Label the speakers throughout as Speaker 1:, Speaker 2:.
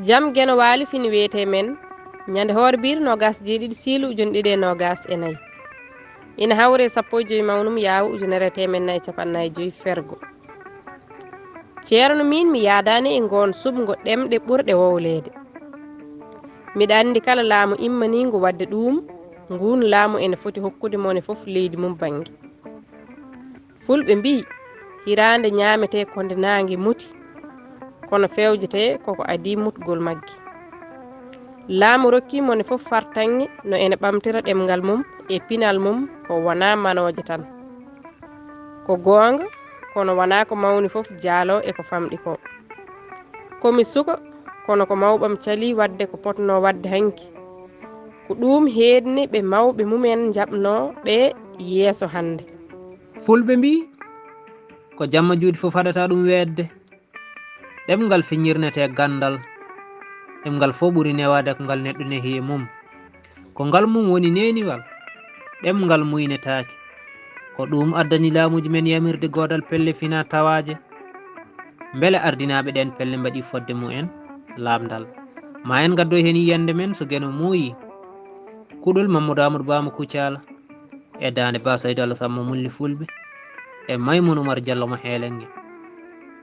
Speaker 1: jam geno waali fini wiyete men ñande hoore biir nogas jeeɗiɗi siilu ujune ɗiɗi e nogas e nayyi ina hawre 15 mawnum yaawa ujunere temen nayyi capannayyi joyyi fergo ceerno min mi yaadani e ngoon subgo ɗemɗe ɓurɗe wowlede miɗa andi kala laamu immanigo wadde ɗum ngun laamu ene foti hokkude mone foof leydi mum banggue fulɓe mbi hirande ñamete konde nangue muti kono fewjete koko adi mutgol maggue laamu rokki mone foof fartange no ene ɓamtira ɗemgal mum e pinal mum ko wona manoje tan ko gonga kono wona ko mawni foof jaalo eko famɗi ko komi suka kono ko mawɓam cali wadde ko potno wadde hanki ko ɗum heedni ɓe mawɓe mumen jabno ɓe yeeso hande
Speaker 2: fulɓe mbi ko jamma juuɗe fof haɗata ɗum wedde ɗemgal feñirnete gandal ɗemgal fo ɓuuri newade ko ngal neɗɗo nehi e mum ko ngal mum woni neniwal ɗemgal muynetake ko ɗum addani laamuji men yamirde godal pelle fina tawaje beele ardinaɓe ɗen pelle mbaɗi fodde mumen lamdal ma en gaddoy hen yiyande men so gueno muuyi kuɗol Mamadou Amadou Bama Kucala e dande Ba Saydou Allah Samba mulli fulɓe e Maymoun Oumar Diallo mo heelengue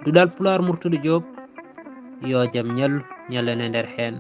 Speaker 2: Duɗal Pulaar Murtuɗo Joob yo jaam ñallu ñallane nder hen